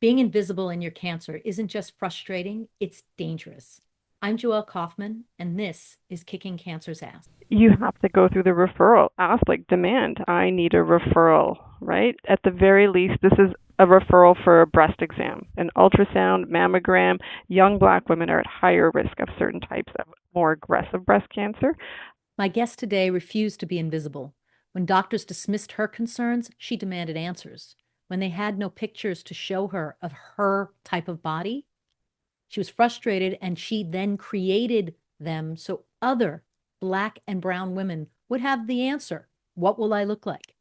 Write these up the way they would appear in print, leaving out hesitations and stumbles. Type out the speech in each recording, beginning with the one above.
Being invisible in your cancer isn't just frustrating, it's dangerous. I'm Joelle Kaufman, and this is Kicking Cancer's Ass. You have to go through the referral. Ask, like, demand, I need a referral, right? At the very least, this is a referral for a breast exam, an ultrasound, mammogram. Young Black women are at higher risk of certain types of more aggressive breast cancer. My guest today refused to be invisible. When doctors dismissed her concerns, she demanded answers. When they had no pictures to show her of her type of body, she was frustrated and she then created them so other Black and brown women would have the answer. What will I look like?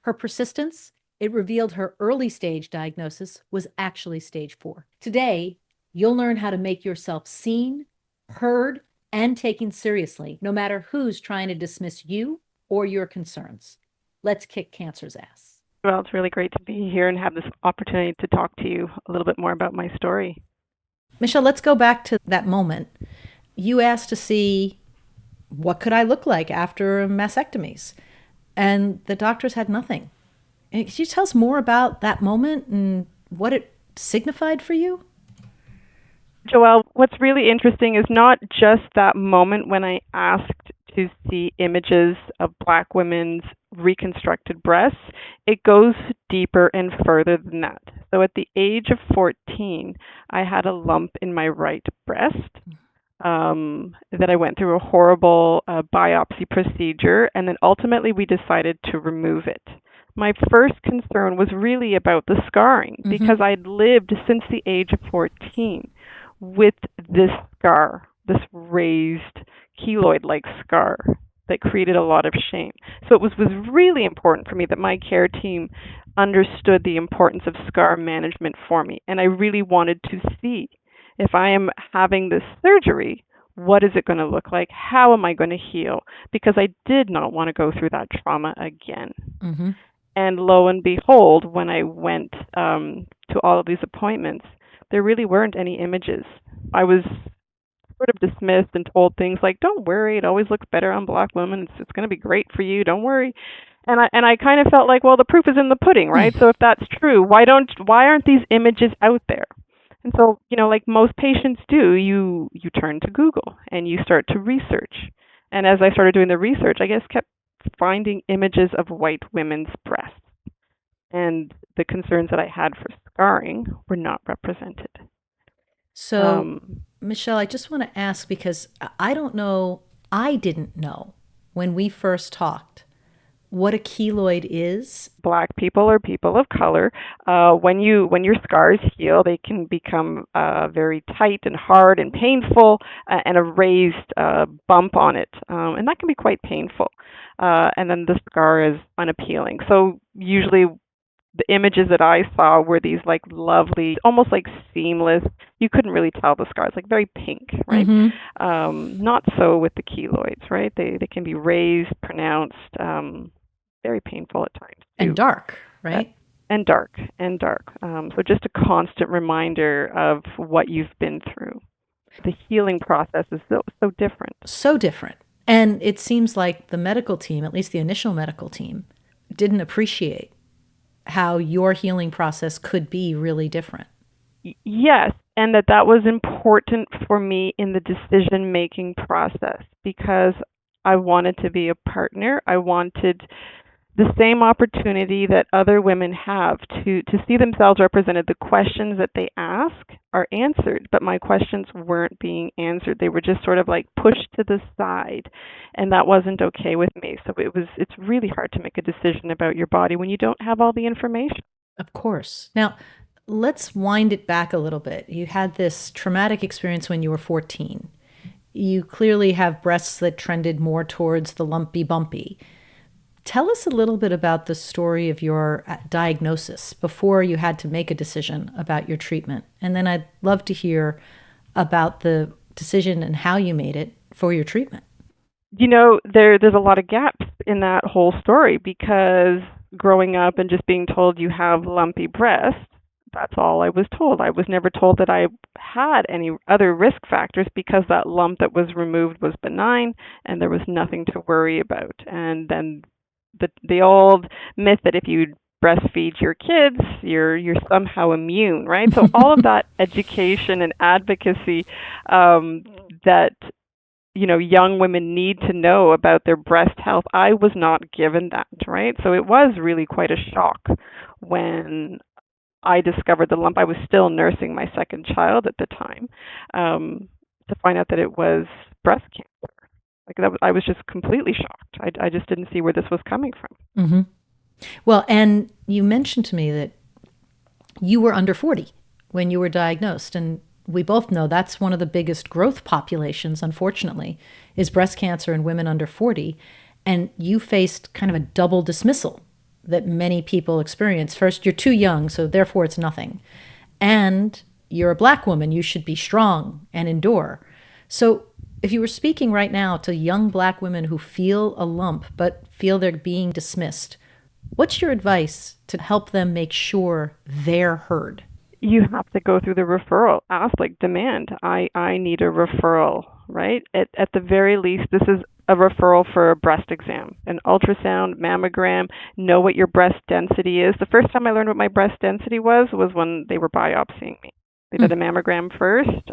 Her persistence, it revealed her early stage diagnosis was actually stage 4. Today, you'll learn how to make yourself seen, heard, and taken seriously, no matter who's trying to dismiss you or your concerns. Let's kick cancer's ass. Well, it's really great to be here and have this opportunity to talk to you a little bit more about my story. Michelle, let's go back to that moment. You asked to see what could I look like after mastectomies, and the doctors had nothing. And could you tell us more about that moment and what it signified for you? Joelle, what's really interesting is not just that moment when I asked to see images of Black women's reconstructed breasts. It goes deeper and further than that. So at the age of 14, I had a lump in my right breast that I went through a horrible biopsy procedure, and then ultimately we decided to remove it. My first concern was really about the scarring Mm-hmm. because I'd lived since the age of 14 with this scar, this raised keloid like scar that created a lot of shame. So it was really important for me that my care team understood the importance of scar management for me. And I really wanted to see if I am having this surgery, what is it going to look like? How am I going to heal? Because I did not want to go through that trauma again. Mm-hmm. And lo and behold, when I went to all of these appointments, there really weren't any images. I was sort of dismissed and told things like, "Don't worry, it always looks better on Black women. It's going to be great for you. Don't worry." And I kind of felt like, well, the proof is in the pudding, right? So if that's true, why aren't these images out there? And so, like most patients do, you turn to Google and you start to research. And as I started doing the research, I guess kept finding images of white women's breasts, and the concerns that I had for scarring were not represented. So, Um, Michelle, I just want to ask because I don't know, I didn't know when we first talked what a keloid is. Black people or people of color, when your scars heal, they can become very tight and hard and painful, and a raised bump on it, and that can be quite painful. And then the scar is unappealing. So usually the images that I saw were these like lovely, almost like seamless. You couldn't really tell the scars, like very pink, right? Mm-hmm. Not so with the keloids, right? They can be raised, pronounced, very painful at times And too. dark, That right? and dark and dark. So just a constant reminder of what you've been through. The healing process is so different. So different. And it seems like the medical team, at least the initial medical team, didn't appreciate how your healing process could be really different. Yes, and that was important for me in the decision making process because I wanted to be a partner. I wanted the same opportunity that other women have to see themselves represented. The questions that they ask are answered, but my questions weren't being answered. They were just sort of like pushed to the side, and that wasn't okay with me. So it's really hard to make a decision about your body when you don't have all the information. Of course. Now, let's wind it back a little bit. You had this traumatic experience when you were 14. You clearly have breasts that trended more towards the lumpy bumpy. Tell us a little bit about the story of your diagnosis before you had to make a decision about your treatment. And then I'd love to hear about the decision and how you made it for your treatment. There's a lot of gaps in that whole story because growing up and just being told you have lumpy breasts, that's all I was told. I was never told that I had any other risk factors because that lump that was removed was benign and there was nothing to worry about. And then the old myth that if you breastfeed your kids, you're somehow immune, right? So all of that education and advocacy that young women need to know about their breast health, I was not given that, right? So it was really quite a shock when I discovered the lump. I was still nursing my second child at the time, to find out that it was breast cancer. Like I was just completely shocked. I just didn't see where this was coming from. Mm-hmm. Well, and you mentioned to me that you were under 40 when you were diagnosed. And we both know that's one of the biggest growth populations, unfortunately, is breast cancer in women under 40. And you faced kind of a double dismissal that many people experience. First, you're too young, so therefore it's nothing. And you're a Black woman, you should be strong and endure. So if you were speaking right now to young Black women who feel a lump but feel they're being dismissed, what's your advice to help them make sure they're heard? You have to go through the referral. Ask, demand. I need a referral, right? At the very least, this is a referral for a breast exam, an ultrasound, mammogram, know what your breast density is. The first time I learned what my breast density was when they were biopsying me. They did a mammogram first,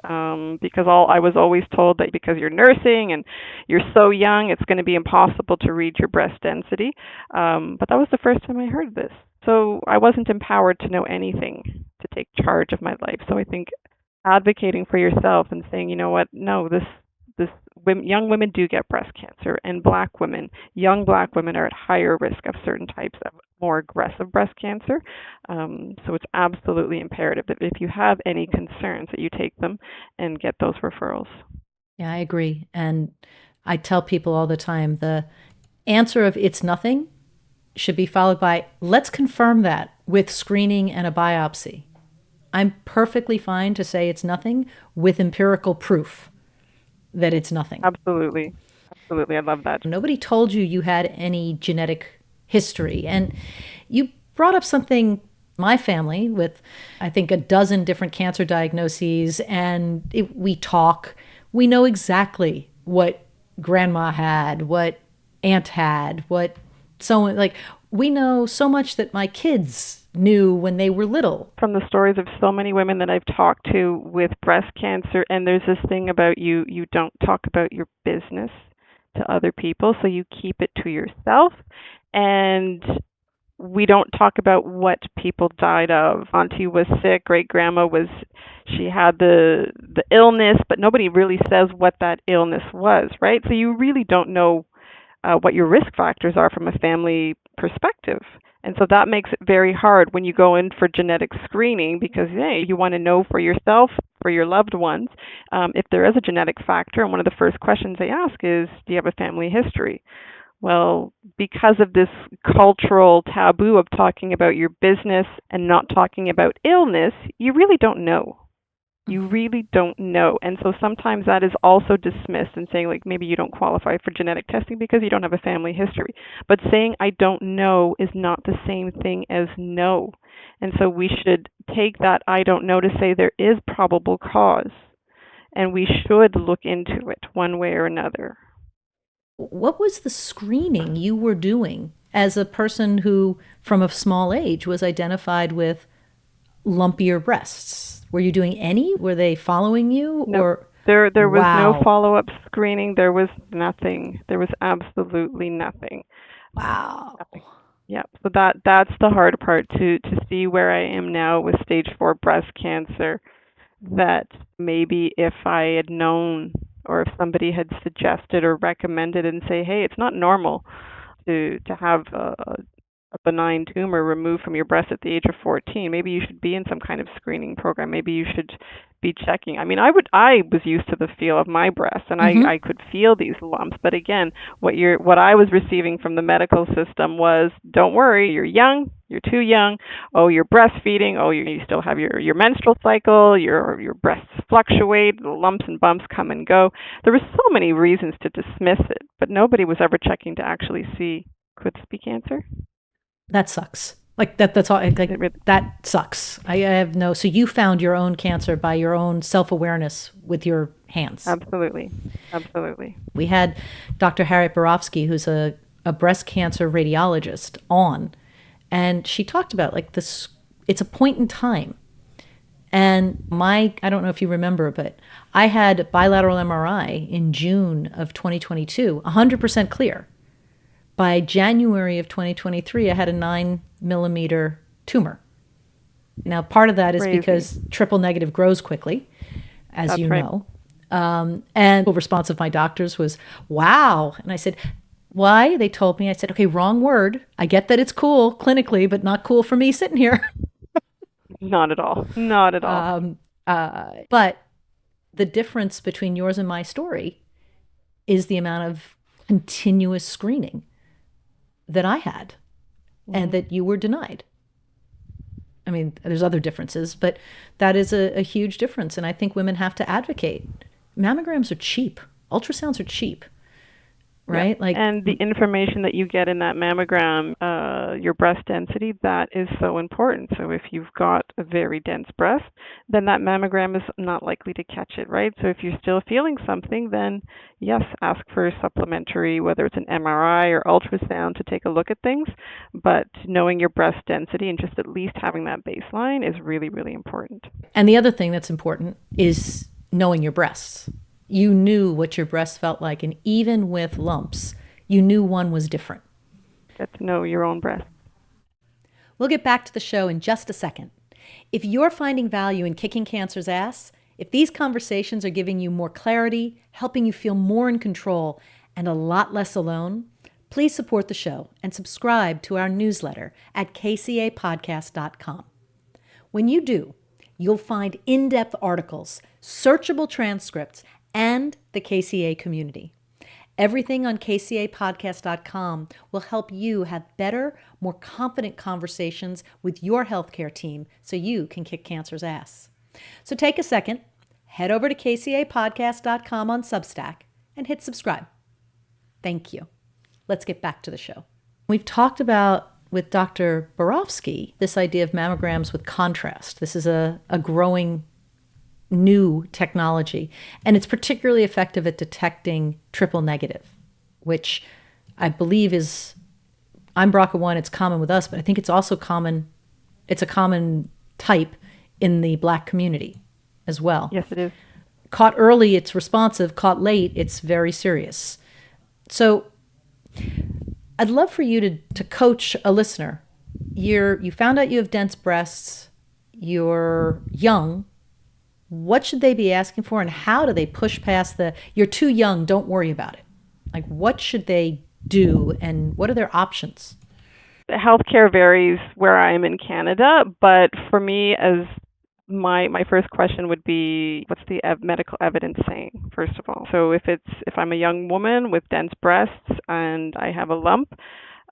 because I was always told that because you're nursing and you're so young, it's going to be impossible to read your breast density. But that was the first time I heard this. So I wasn't empowered to know anything to take charge of my life. So I think advocating for yourself and saying, you know what, no, young women do get breast cancer, and young Black women are at higher risk of certain types of more aggressive breast cancer. So it's absolutely imperative that if you have any concerns that you take them and get those referrals. Yeah, I agree. And I tell people all the time the answer of it's nothing should be followed by let's confirm that with screening and a biopsy. I'm perfectly fine to say it's nothing with empirical proof that it's nothing. Absolutely. Absolutely. I love that. Nobody told you you had any genetic history. And you brought up something, my family, with I think a dozen different cancer diagnoses, and we talk. We know exactly what grandma had, what aunt had, what someone, we know so much that my kids knew when they were little. From the stories of so many women that I've talked to with breast cancer, and there's this thing about you don't talk about your business to other people, so you keep it to yourself. And we don't talk about what people died of. Auntie was sick, great grandma she had the illness, but nobody really says what that illness was, right? So you really don't know what your risk factors are from a family perspective. And so that makes it very hard when you go in for genetic screening, because you want to know for yourself, for your loved ones, if there is a genetic factor. And one of the first questions they ask is, do you have a family history? Well, because of this cultural taboo of talking about your business and not talking about illness, you really don't know. You really don't know. And so sometimes that is also dismissed and saying, maybe you don't qualify for genetic testing because you don't have a family history. But saying I don't know is not the same thing as no. And so we should take that I don't know to say there is probable cause, and we should look into it one way or another. What was the screening you were doing as a person who, from a small age, was identified with lumpier breasts? Were you doing any? Were they following you? No, or there was wow. no follow-up screening. There was nothing. There was absolutely nothing. Wow. Nothing. Yeah. So that's the hard part, to see where I am now with stage 4 breast cancer, that maybe if I had known, or if somebody had suggested or recommended and say, hey, it's not normal to have a benign tumor removed from your breast at the age of 14. Maybe you should be in some kind of screening program. Maybe you should be checking. I mean, I was used to the feel of my breast, and I could feel these lumps. But again, what I was receiving from the medical system was, don't worry, you're young, you're too young. Oh, you're breastfeeding. Oh, you still have your menstrual cycle. Your breasts fluctuate. The lumps and bumps come and go. There were so many reasons to dismiss it, but nobody was ever checking to actually see, could this be cancer? That sucks. That's all. That sucks. I have no. So you found your own cancer by your own self-awareness with your hands. Absolutely. Absolutely. We had Dr. Harriet Borofsky, who's a breast cancer radiologist, on, And she talked about like this, it's a point in time. And I don't know if you remember, but I had bilateral MRI in June of 2022, 100% clear. By January of 2023, I had a 9 millimeter tumor. Now, part of that is Crazy. because triple negative grows quickly, as That's you right. know. And the response of my doctors was, wow. And I said, why? They told me, I said, okay, wrong word. I get that it's cool clinically, but not cool for me sitting here. Not at all. Not at all. But the difference between yours and my story is the amount of continuous screening that I had and Hmm. that you were denied. I mean, there's other differences, but that is a huge difference. And I think women have to advocate. Mammograms are cheap, ultrasounds are cheap, Yeah. right? Like, And the information that you get in that mammogram, your breast density, that is so important. So if you've got a very dense breast, then that mammogram is not likely to catch it, right? So if you're still feeling something, then yes, ask for a supplementary, whether it's an MRI or ultrasound to take a look at things. But knowing your breast density and just at least having that baseline is really, really important. and the other thing that's important is knowing your breasts. You knew what your breasts felt like. And even with lumps, you knew one was different. Get to know your own breast. We'll get back to the show in just a second. If you're finding value in kicking cancer's ass, if these conversations are giving you more clarity, helping you feel more in control, and a lot less alone, please support the show and subscribe to our newsletter at kcapodcast.com. When you do, you'll find in depth articles, searchable transcripts, and the KCA community. Everything on kcapodcast.com will help you have better, more confident conversations with your healthcare team so you can kick cancer's ass. So take a second, head over to kcapodcast.com on Substack, and hit subscribe. Thank you. Let's get back to the show. We've talked about with Dr. Borofsky this idea of mammograms with contrast. This is a growing new technology, and it's particularly effective at detecting triple negative, which I believe is, I'm BRCA1, it's common with us, but I think it's also common, it's a common type in the Black community as well. Yes, it is. Caught early, it's responsive. Caught late, it's very serious. So I'd love for you to coach a listener. You found out you have dense breasts, you're young. What should they be asking for, and how do they push past the you're too young, don't worry about it? Like, what should they do, and what are their options? Healthcare varies where I am in Canada, but for me, as my first question would be, what's the medical evidence saying? First of all, so if I'm a young woman with dense breasts and I have a lump,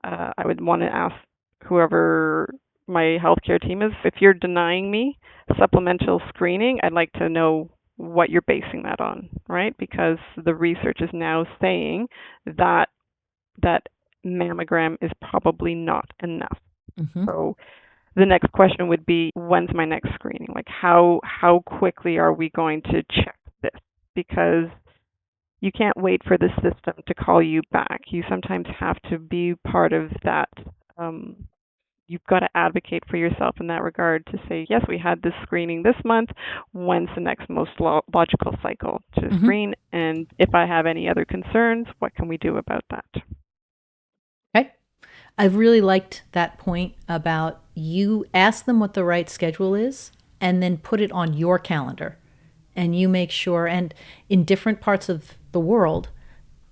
I would want to ask whoever my healthcare team is, if you're denying me supplemental screening, I'd like to know what you're basing that on, right? Because the research is now saying that that mammogram is probably not enough. Mm-hmm. So the next question would be, when's my next screening? Like how quickly are we going to check this? Because you can't wait for the system to call you back. You sometimes have to be part of that. Um, you've got to advocate for yourself in that regard to say, yes, we had this screening this month. When's the next most logical cycle to Mm-hmm. screen? And if I have any other concerns, what can we do about that? Okay. I've really liked that point about you ask them what the right schedule is and then put it on your calendar. And you make sure, and in different parts of the world,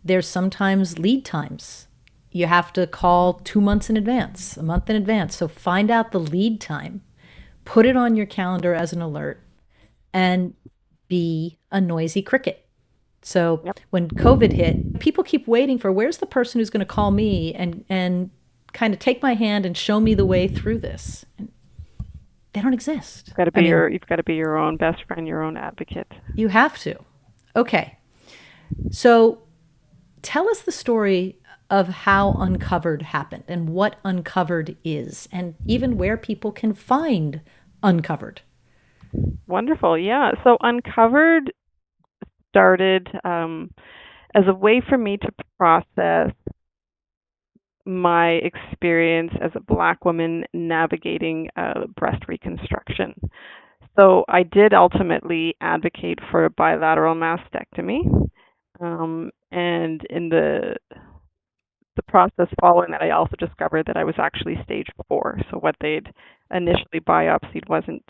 there's sometimes lead times. You have to call 2 months in advance, a month in advance. So find out the lead time, put it on your calendar as an alert, and be a noisy cricket. So Yep. when COVID hit, people keep waiting for where's the person who's going to call me and kind of take my hand and show me the way through this. And they don't exist. Got to I be mean, you've got to be your own best friend, your own advocate. you have to. Okay. So tell us the story of how Uncovered happened and what Uncovered is, and even where people can find Uncovered. Wonderful. Yeah. So Uncovered started as a way for me to process my experience as a Black woman navigating breast reconstruction. So I did ultimately advocate for a bilateral mastectomy. And in the process following that, I also discovered that I was actually stage 4. So what they'd initially biopsied wasn't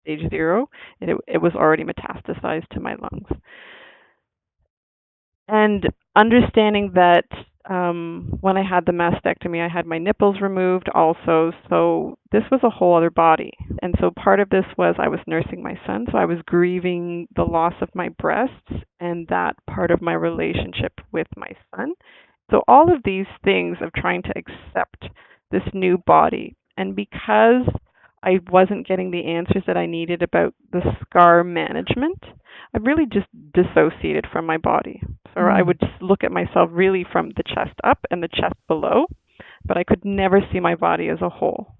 stage 0. It was already metastasized to my lungs. And understanding that when I had the mastectomy, I had my nipples removed also. So this was a whole other body. And so part of this was I was nursing my son. So I was grieving the loss of my breasts and that part of my relationship with my son. So all of these things of trying to accept this new body. And because I wasn't getting the answers that I needed about the scar management, I really just dissociated from my body. So I would just look at myself really from the chest up and the chest below, but I could never see my body as a whole.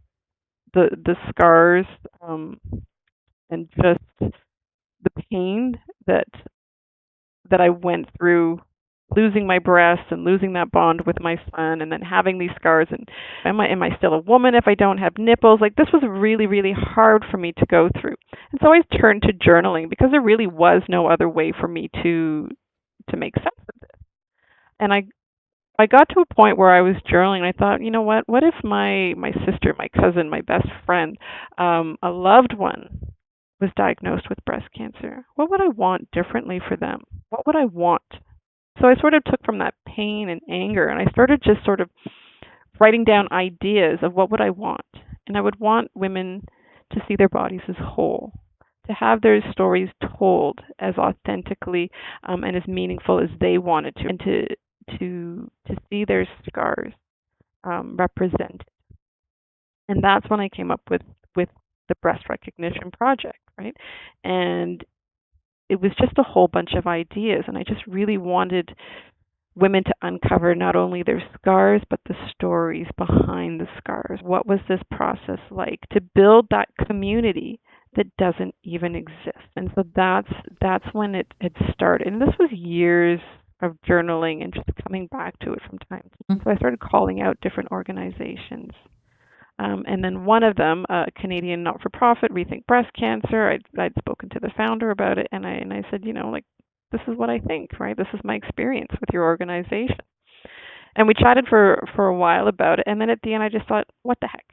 The scars and just the pain that I went through losing my breasts and losing that bond with my son and then having these scars and am I still a woman if I don't have nipples? Like this was really, really hard for me to go through. And so I turned to journaling because there really was no other way for me to make sense of this. And I got to a point where I was journaling and I thought, you know what if my sister, my cousin, my best friend, a loved one was diagnosed with breast cancer? What would I want differently for them? What would I want? So I sort of took from that pain and anger and I started just sort of writing down ideas of what would I want. And I would want women to see their bodies as whole, to have their stories told as authentically and as meaningful as they wanted to, and to see their scars represented. And that's when I came up with the breast recognition project, right? And it was just a whole bunch of ideas, and I just really wanted women to uncover not only their scars but the stories behind the scars. What was this process like to build that community that doesn't even exist? And so that's when it had started. And this was years of journaling and just coming back to it from time to time. So I started calling out different organizations. And then one of them, a Canadian not-for-profit, Rethink Breast Cancer, I'd spoken to the founder about it, and I said, like, this is what I think, right? This is my experience with your organization. And we chatted for a while about it, and then at the end I just thought, what the heck?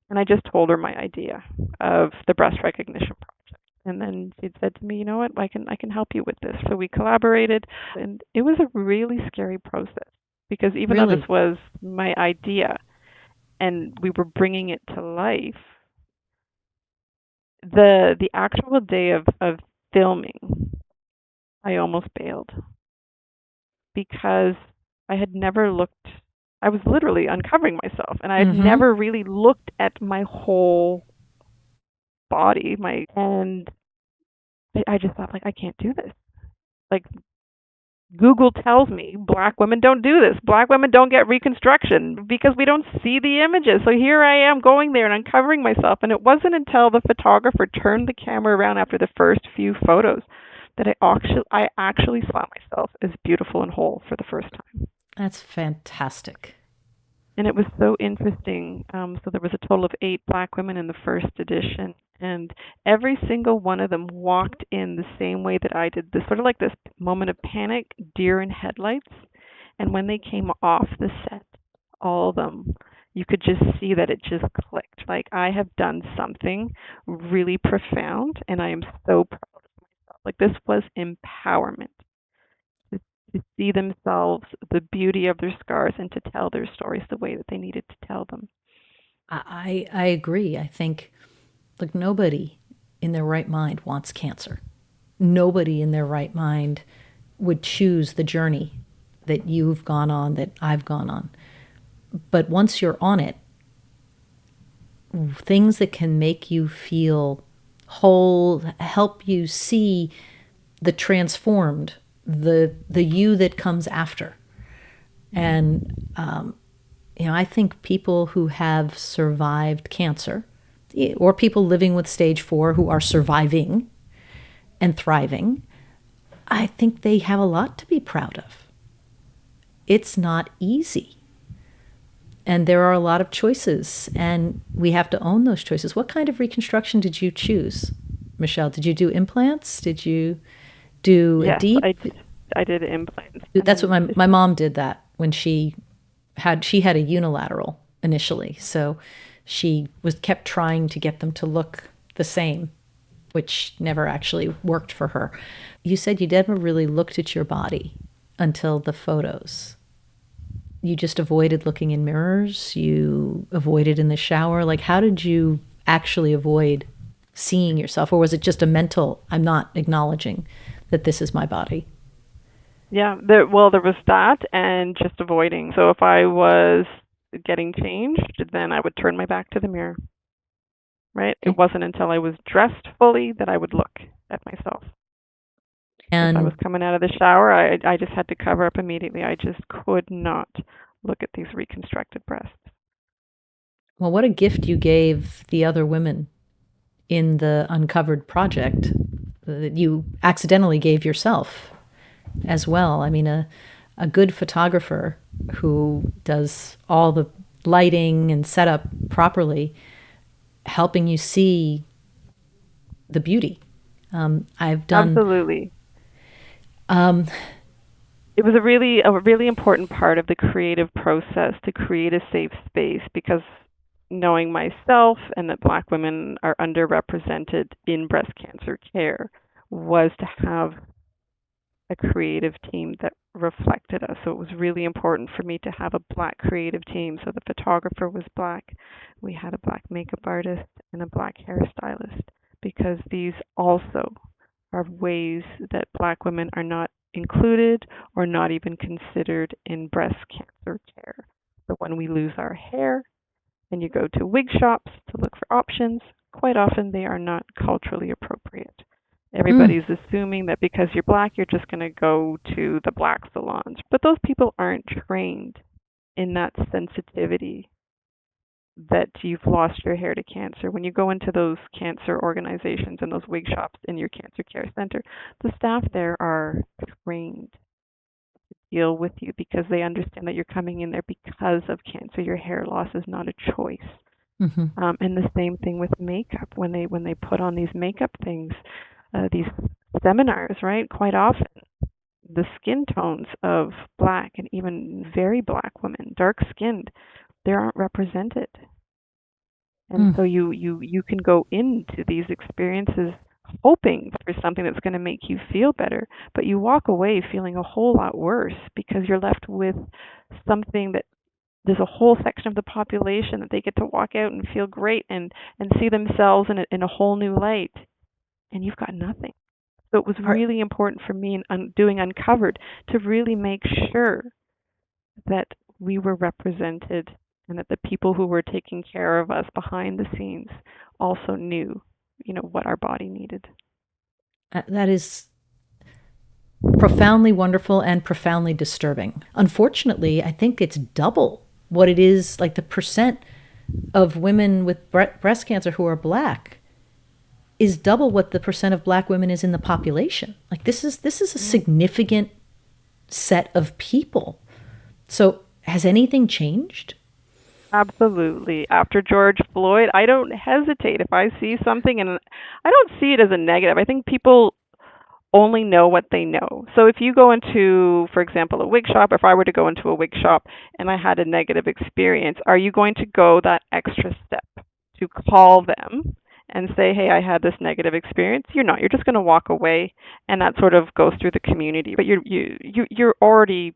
And I just told her my idea of the breast recognition project. And then she said to me, you know what, I can help you with this. So we collaborated, and it was a really scary process because even though this was my idea, and we were bringing it to life, the actual day of filming, I almost bailed because I had never looked. I was literally uncovering myself, and I had never really looked at my whole body. And I just thought, like, I can't do this. Like, Google tells me Black women don't do this. Black women don't get reconstruction because we don't see the images. So here I am going there and uncovering myself. And it wasn't until the photographer turned the camera around after the first few photos that I actually saw myself as beautiful and whole for the first time. That's fantastic. And it was so interesting. So there was a total of 8 Black women in the first edition, and every single one of them walked in the same way that I did. This sort of like this moment of panic, deer in headlights. And when they came off the set, all of them, you could just see that it just clicked. Like, I have done something really profound, and I am so proud of myself. Like, this was empowerment. To see themselves, the beauty of their scars, and to tell their stories the way that they needed to tell them. I agree. I think, look, nobody in their right mind wants cancer. Nobody in their right mind would choose the journey that you've gone on, that I've gone on. But once you're on it, things that can make you feel whole, help you see the transformed, the you that comes after. And I think people who have survived cancer, or people living with stage 4 who are surviving and thriving, I think they have a lot to be proud of. It's not easy. And there are a lot of choices, and we have to own those choices. What kind of reconstruction did you choose, Michelle? Did you do implants? Did you do a Yes, deep? I did implants, That's what and my mom did that when she had a unilateral initially. So she was kept trying to get them to look the same, which never actually worked for her. You said you never really looked at your body until the photos. You just avoided looking in mirrors, you avoided in the shower. Like, how did you actually avoid seeing yourself? Or was it just a mental, I'm not acknowledging that this is my body? yeah, there was that and just avoiding. So if I was getting changed, then I would turn my back to the mirror, right? It Okay. wasn't until I was dressed fully that I would look at myself. If I was And coming out of the shower, I just had to cover up immediately. I just could not look at these reconstructed breasts. well, what a gift you gave the other women in the Uncovered project that you accidentally gave yourself as well. I mean, a good photographer who does all the lighting and setup properly, helping you see the beauty. I've done, Absolutely. um, It was a really important part of the creative process to create a safe space, because knowing myself and that Black women are underrepresented in breast cancer care was to have a creative team that reflected us. So it was really important for me to have a Black creative team. So the photographer was Black, we had a Black makeup artist, and a Black hairstylist, because these also are ways that Black women are not included or not even considered in breast cancer care. So when we lose our hair and you go to wig shops to look for options, quite often they are not culturally appropriate. mm, Everybody's assuming that because you're Black, you're just going to go to the Black salons. But those people aren't trained in that sensitivity that you've lost your hair to cancer. When you go into those cancer organizations and those wig shops in your cancer care center, the staff there are trained to deal with you because they understand that you're coming in there because of cancer. Your hair loss is not a choice. mm-hmm. And the same thing with makeup. When they put on these makeup things, these seminars, right? Quite often, the skin tones of Black and even very Black women, dark skinned, they aren't represented. And Mm. so you can go into these experiences hoping for something that's going to make you feel better, but you walk away feeling a whole lot worse because you're left with something that there's a whole section of the population that they get to walk out and feel great and see themselves in a whole new light, and you've got nothing. So it was Are, really important for me in doing Uncovered to really make sure that we were represented and that the people who were taking care of us behind the scenes also knew, what our body needed. that is profoundly wonderful and profoundly disturbing. Unfortunately, I think it's double what it is, like the percent of women with breast cancer who are Black is double what the percent of Black women is in the population. Like, this is a Yeah. significant set of people. So has anything changed? Absolutely. After George Floyd, I don't hesitate if I see something, and I don't see it as a negative. I think people only know what they know. So if you go into, for example, a wig shop, if I were to go into a wig shop and I had a negative experience, are you going to go that extra step to call them and say, "Hey, I had this negative experience"? You're not. You're just going to walk away, and that sort of goes through the community. But you've already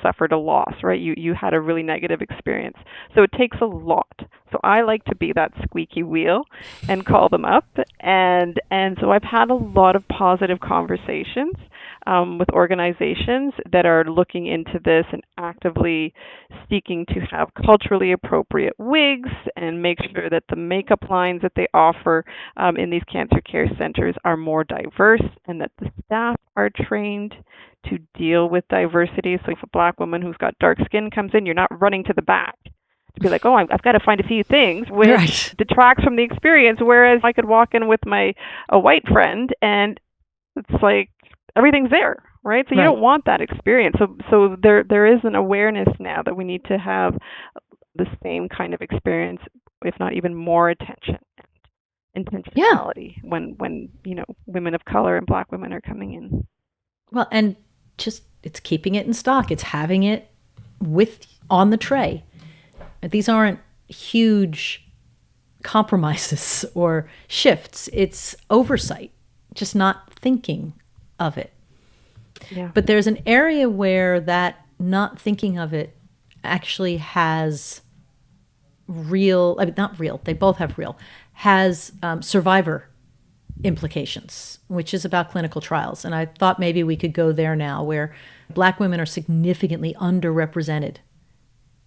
suffered a loss, right? You had a really negative experience. So it takes a lot. So I like to be that squeaky wheel and call them up, and so I've had a lot of positive conversations with organizations that are looking into this and actively seeking to have culturally appropriate wigs and make sure that the makeup lines that they offer in these cancer care centers are more diverse and that the staff are trained to deal with diversity. So if a Black woman who's got dark skin comes in, you're not running to the back to be like, "Oh, I've got to find a few things," which Right. detracts from the experience. Whereas I could walk in with my a white friend, and it's like everything's there. right? So you Right. don't want that experience. So there is an awareness now that we need to have the same kind of experience, if not even more attention and Yeah. intentionality when women of color and Black women are coming in. Well, and just it's keeping it in stock. It's having it with on the tray. These aren't huge compromises or shifts. It's oversight, just not thinking of it. Yeah. But there's an area where that not thinking of it actually has real, I mean, not real, they both have real, has survivor implications, which is about clinical trials. And I thought maybe we could go there now, where Black women are significantly underrepresented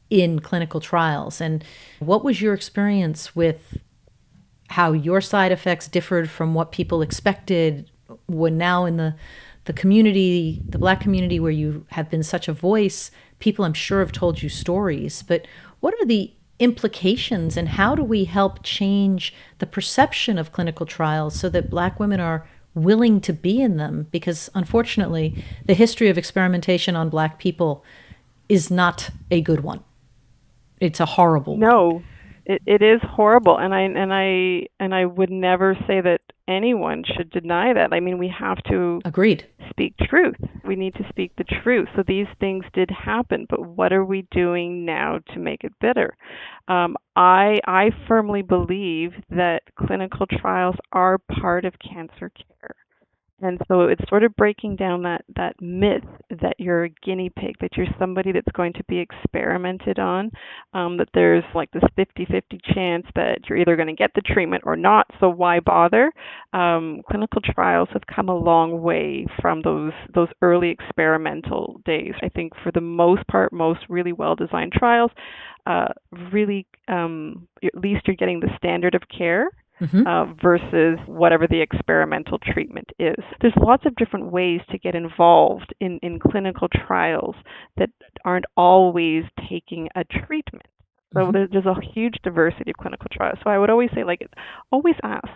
in clinical trials. And what was your experience with how your side effects differed from what people expected when now in the community, the Black community, where you have been such a voice? People, I'm sure, have told you stories, but what are the implications and how do we help change the perception of clinical trials so that Black women are willing to be in them? Because unfortunately, the history of experimentation on Black people is not a good one. It's a horrible one. No, it is horrible, and I would never say that anyone should deny that. I mean, we have to Agreed. speak truth. We need to speak the truth. So these things did happen, but what are we doing now to make it better? I firmly believe that clinical trials are part of cancer care. And so it's sort of breaking down that myth that you're a guinea pig, that you're somebody that's going to be experimented on, that there's like this 50-50 chance that you're either going to get the treatment or not, so why bother? Clinical trials have come a long way from those early experimental days. I think for the most part, most really well-designed trials, really, at least you're getting the standard of care versus whatever the experimental treatment is. There's lots of different ways to get involved in clinical trials that aren't always taking a treatment. So there's a huge diversity of clinical trials. So I would always say, like, always ask.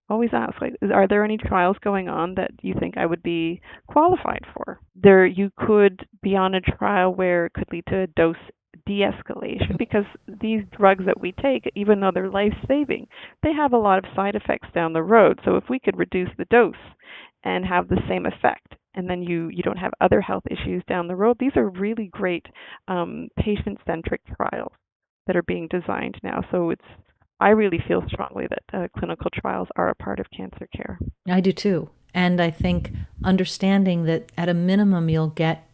Always ask, like, are there any trials going on that you think I would be qualified for? There, you could be on a trial where it could lead to a dose de-escalation, because these drugs that we take, even though they're life-saving, they have a lot of side effects down the road. So if we could reduce the dose and have the same effect, and then you don't have other health issues down the road, these are really great patient-centric trials that are being designed now. So I really feel strongly that clinical trials are a part of cancer care. I do too. And I think understanding that at a minimum you'll get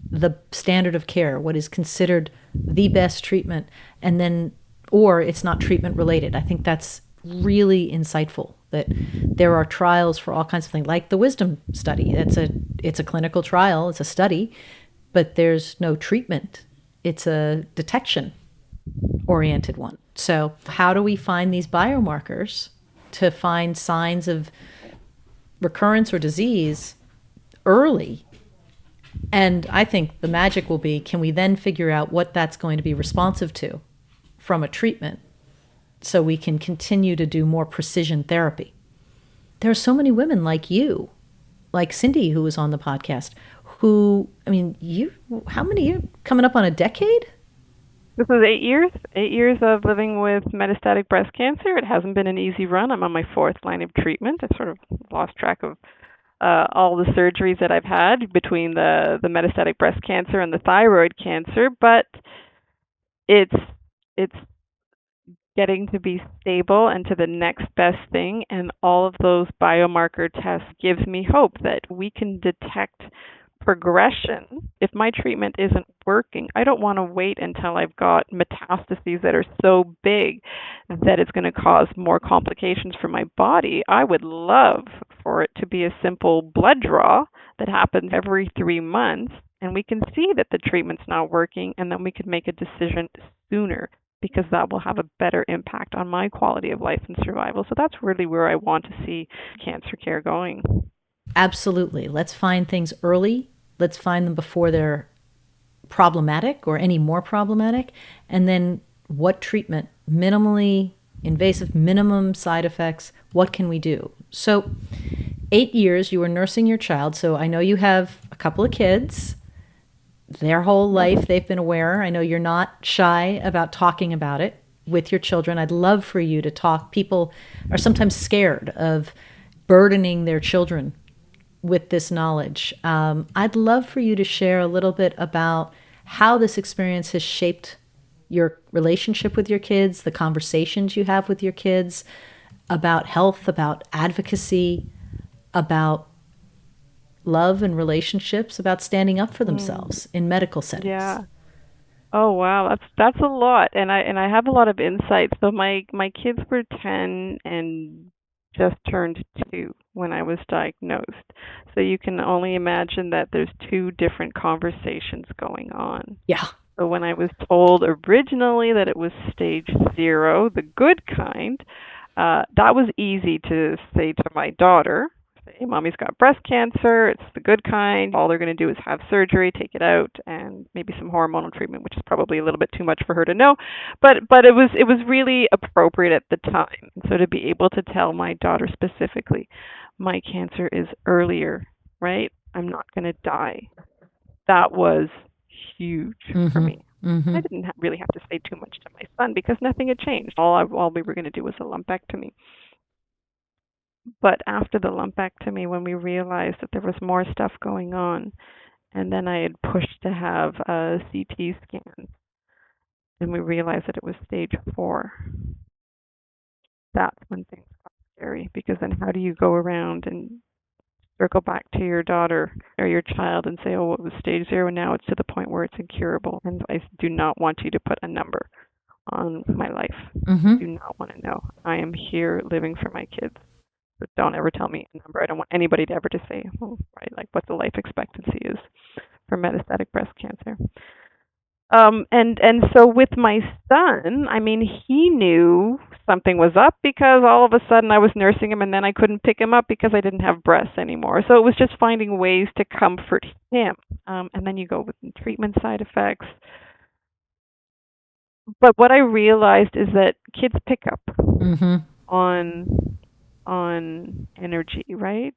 the standard of care, what is considered the best treatment, and then, or it's not treatment related. I think that's really insightful, that there are trials for all kinds of things, like the Wisdom study. It's a clinical trial, it's a study, but there's no treatment. It's a detection oriented one. So how do we find these biomarkers to find signs of recurrence or disease early? And I think the magic will be, can we then figure out what that's going to be responsive to from a treatment so we can continue to do more precision therapy? There are so many women like you, like Cindy, who was on the podcast, who, I mean, how many years? Coming up on a decade? This is 8 years. 8 years of living with metastatic breast cancer. It hasn't been an easy run. I'm on my fourth line of treatment. I've sort of lost track of all the surgeries that I've had between the metastatic breast cancer and the thyroid cancer, but it's getting to be stable and to the next best thing, and all of those biomarker tests gives me hope that we can detect progression. If my treatment isn't working, I don't want to wait until I've got metastases that are so big that it's going to cause more complications for my body. I would love for it to be a simple blood draw that happens every 3 months, and we can see that the treatment's not working, and then we can make a decision sooner, because that will have a better impact on my quality of life and survival. So that's really where I want to see cancer care going. Absolutely. Let's find things early. Let's find them before they're problematic or any more problematic. And then what treatment? Minimally invasive, minimum side effects. What can we do? So 8 years you were nursing your child. So I know you have a couple of kids. Their whole life they've been aware. I know you're not shy about talking about it with your children. I'd love for you to talk. People are sometimes scared of burdening their children with this knowledge. I'd love for you to share a little bit about how this experience has shaped your relationship with your kids, the conversations you have with your kids about health, about advocacy, about love and relationships, about standing up for Mm, themselves in medical settings. yeah. Oh wow, that's a lot, and I have a lot of insights. So my kids were 10 and just turned 2 when I was diagnosed. So you can only imagine that there's two different conversations going on. Yeah. So when I was told originally that it was stage 0, the good kind, that was easy to say to my daughter. Say, Mommy's got breast cancer. It's the good kind. All they're going to do is have surgery, take it out, and maybe some hormonal treatment, which is probably a little bit too much for her to know. But it was really appropriate at the time. So to be able to tell my daughter specifically, my cancer is earlier, right? I'm not going to die. That was huge for Mm-hmm. me. Mm-hmm. I didn't really have to say too much to my son because nothing had changed. All we were going to do was a lumpectomy. But after the lumpectomy, when we realized that there was more stuff going on, and then I had pushed to have a CT scan, and we realized that it was stage 4, that's when things got scary. Because then how do you go around and circle back to your daughter or your child and say, oh, it was stage 0, and now it's to the point where it's incurable? And I do not want you to put a number on my life. I Mm-hmm. do not want to know. I am here living for my kids. But don't ever tell me a number. I don't want anybody to ever to say, oh, right, like what the life expectancy is for metastatic breast cancer. And so with my son, I mean, he knew something was up because all of a sudden I was nursing him and then I couldn't pick him up because I didn't have breasts anymore. So it was just finding ways to comfort him. And then you go with the treatment side effects. But what I realized is that kids pick up Mm-hmm. on energy, right?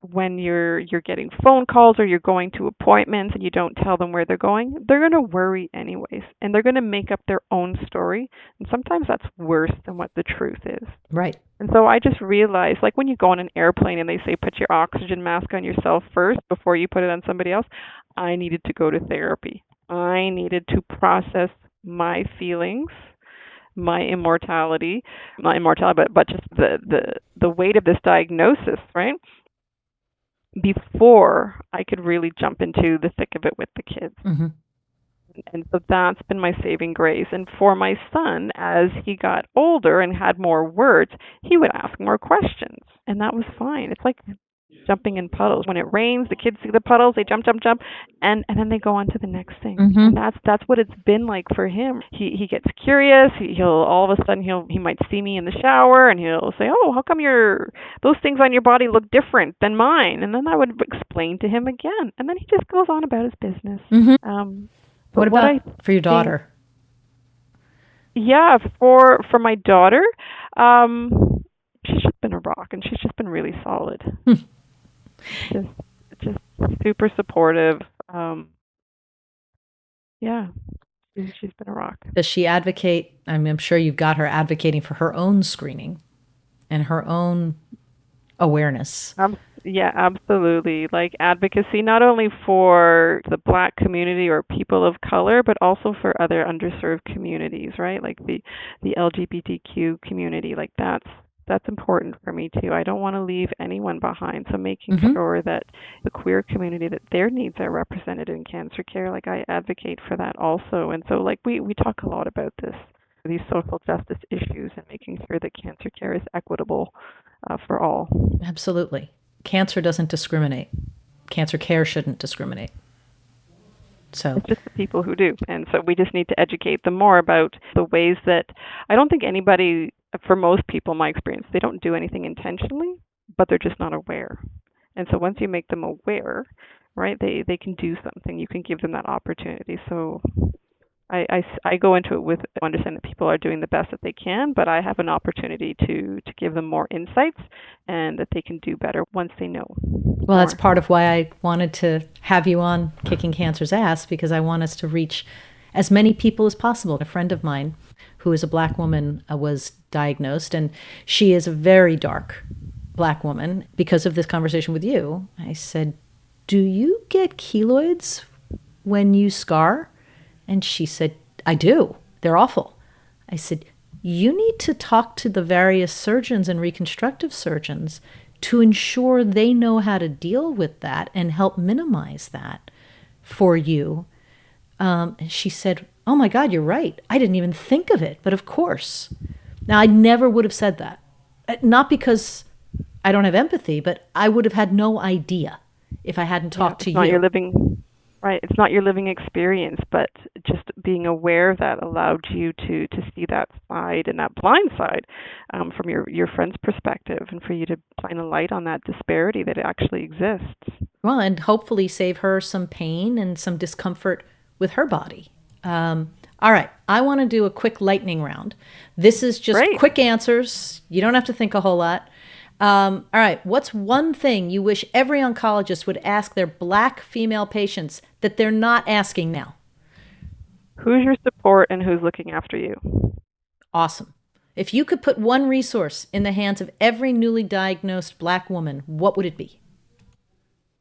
When you're getting phone calls or you're going to appointments and you don't tell them where they're going, they're going to worry anyways, and they're going to make up their own story, and sometimes that's worse than what the truth is. Right. And so I just realized, like when you go on an airplane and they say put your oxygen mask on yourself first before you put it on somebody else, I needed to go to therapy. I needed to process my feelings, my immortality, not immortality, but just the weight of this diagnosis, right? Before I could really jump into the thick of it with the kids. Mm-hmm. And so that's been my saving grace. And for my son, as he got older and had more words, he would ask more questions. And that was fine. It's like jumping in puddles. When it rains, the kids see the puddles, they jump, jump, jump, and then they go on to the next thing. Mm-hmm. And that's what it's been like for him. He gets curious. He'll all of a sudden he might see me in the shower and he'll say, "Oh, how come those things on your body look different than mine?" And then I would explain to him again. And then he just goes on about his business. Mm-hmm. But What what about I for your think, daughter? yeah, for my daughter, um, she's just been a rock, and she's just been really solid. Just just super supportive. Yeah, she's been a rock. Does she advocate? I mean, I'm sure you've got her advocating for her own screening and her own awareness. Yeah, absolutely. Like advocacy, not only for the Black community or people of color, but also for other underserved communities, right? Like the LGBTQ community. Like that's important for me too. I don't want to leave anyone behind. So making Mm-hmm. sure that the queer community, that their needs are represented in cancer care, like I advocate for that also. And so like we talk a lot about this, these social justice issues, and making sure that cancer care is equitable for all. Absolutely. Cancer doesn't discriminate. Cancer care shouldn't discriminate. So, It's just the people who do. And so we just need to educate them more about the ways that I don't think anybody, for most people, my experience, they don't do anything intentionally, but they're just not aware. And so once you make them aware, right, they can do something. You can give them that opportunity. So I go into it with understanding that people are doing the best that they can, but I have an opportunity to give them more insights and that they can do better once they know Well, that's more. part of why I wanted to have you on Kicking Cancer's Ass, because I want us to reach as many people as possible. A friend of mine who is a black woman was diagnosed, and she is a very dark black woman. Because of this conversation with you, I said, "Do you get keloids when you scar?" And she said, "I do. They're awful." I said, "You need to talk to the various surgeons and reconstructive surgeons to ensure they know how to deal with that and help minimize that for you." And she said, "Oh my God, you're right. I didn't even think of it, but of course." Now, I never would have said that. Not because I don't have empathy, but I would have had no idea if I hadn't Yeah, talked to it's not your you. living right. It's not your living experience, but just being aware of that allowed you to see that side and that blind side from your friend's perspective, and for you to shine a light on that disparity that actually exists. Well, and hopefully save her some pain and some discomfort with her body. All right, I want to do a quick lightning round. This is just Great. quick answers. You don't have to think a whole lot. All right, what's one thing you wish every oncologist would ask their black female patients that they're not asking now? Who's your support and who's looking after you? Awesome. If you could put one resource in the hands of every newly diagnosed black woman, what would it be?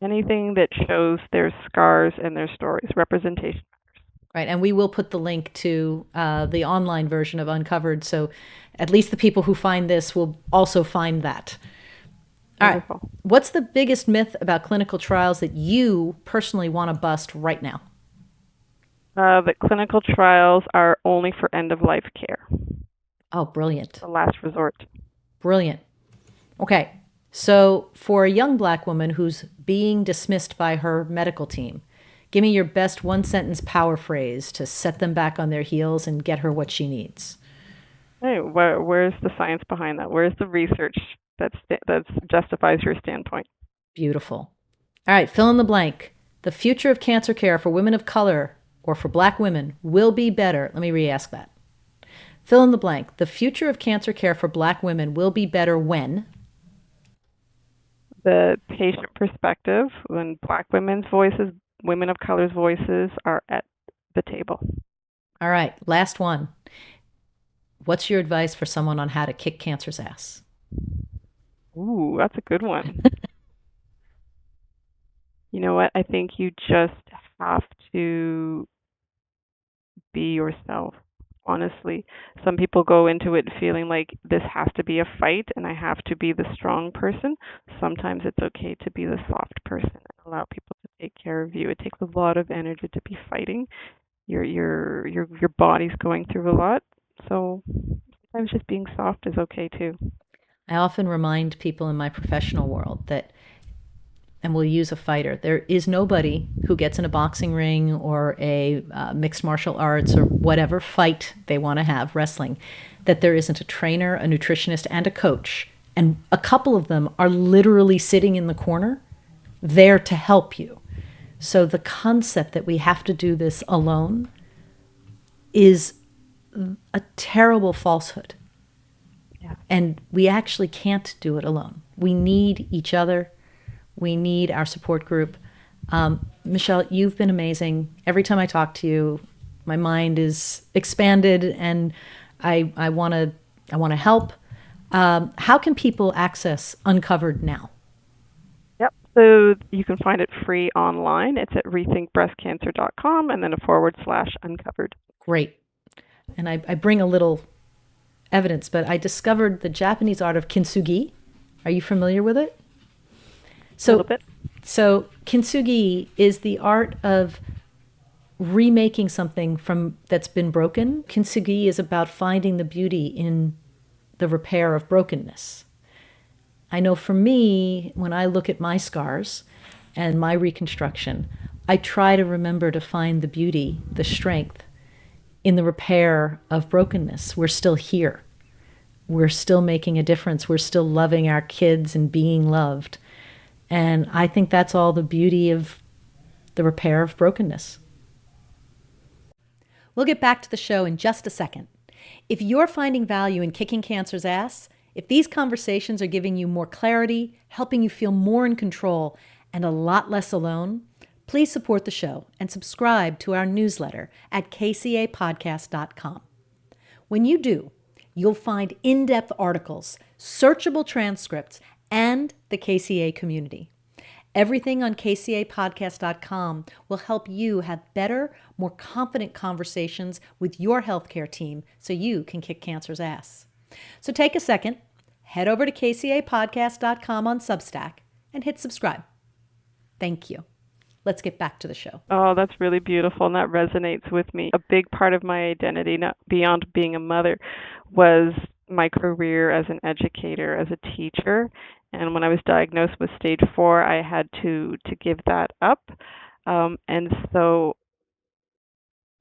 Anything that shows their scars and their stories, representation. Right, and we will put the link to the online version of Uncovered, so at least the people who find this will also find that. All right, Wonderful. what's the biggest myth about clinical trials that you personally want to bust right now? That clinical trials are only for end of life care, Oh, brilliant. the last resort. Brilliant. Okay, so for a young black woman who's being dismissed by her medical team, give me your best one sentence power phrase to set them back on their heels and get her what she needs. Hey, where's the science behind that? Where's the research that justifies your standpoint? Beautiful. All right, fill in the blank. The future of cancer care for women of color or for black women will be better. Let me re ask that. Fill in the blank. The future of cancer care for black women will be better when? The patient perspective, when black women's voices, women of color's voices are at the table. All right, last one. What's your advice for someone on how to kick cancer's ass? Ooh, that's a good one. You know what? I think you just have to be yourself. Honestly, some people go into it feeling like this has to be a fight and I have to be the strong person. Sometimes it's okay to be the soft person and allow people to take care of you. It takes a lot of energy to be fighting. Your body's going through a lot. So sometimes just being soft is okay too. I often remind people in my professional world that, and we'll use a fighter, there is nobody who gets in a boxing ring or a mixed martial arts or whatever fight they want to have, wrestling, that there isn't a trainer, a nutritionist, and a coach. And a couple of them are literally sitting in the corner there to help you. So the concept that we have to do this alone is a terrible falsehood. Yeah. And we actually can't do it alone. We need each other. We need our support group. Michelle, you've been amazing. Every time I talk to you, my mind is expanded, and I want to help. How can people access Uncovered now? Yep. So you can find it free online. It's at rethinkbreastcancer.com and then /uncovered. Great. And I bring a little evidence, but I discovered the Japanese art of kintsugi. Are you familiar with it? A little bit. So kintsugi is the art of remaking something from that's been broken. Kintsugi is about finding the beauty in the repair of brokenness. I know for me, when I look at my scars and my reconstruction, I try to remember to find the beauty, the strength in the repair of brokenness. We're still here. We're still making a difference. We're still loving our kids and being loved. And I think that's all the beauty of the repair of brokenness. We'll get back to the show in just a second. If you're finding value in kicking cancer's ass, if these conversations are giving you more clarity, helping you feel more in control, and a lot less alone, please support the show and subscribe to our newsletter at kcapodcast.com. When you do, you'll find in-depth articles, searchable transcripts, and the KCA community. Everything on kcapodcast.com will help you have better, more confident conversations with your healthcare team so you can kick cancer's ass. So take a second, head over to kcapodcast.com on Substack, and hit subscribe. Thank you. Let's get back to the show. Oh, that's really beautiful, and that resonates with me. A big part of my identity, not beyond being a mother, was my career as an educator, as a teacher. And when I was diagnosed with stage 4, I had to give that up. And so,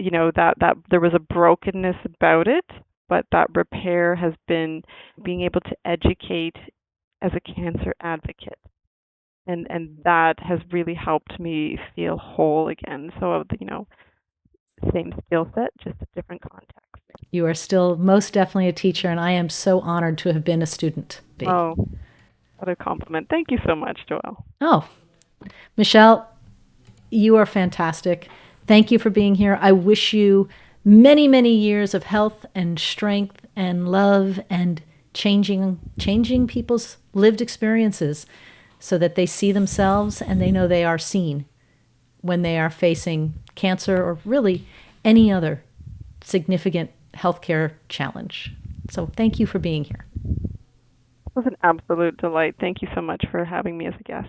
that there was a brokenness about it, but that repair has been being able to educate as a cancer advocate. And that has really helped me feel whole again. So, same skill set, just a different context. You are still most definitely a teacher, and I am so honored to have been a student, B. Oh, what a compliment. Thank you so much, Joelle. Oh, Michelle, you are fantastic. Thank you for being here. I wish you many, many years of health and strength and love and changing people's lived experiences so that they see themselves and they know they are seen when they are facing cancer or really any other significant healthcare challenge. So thank you for being here. It was an absolute delight. Thank you so much for having me as a guest.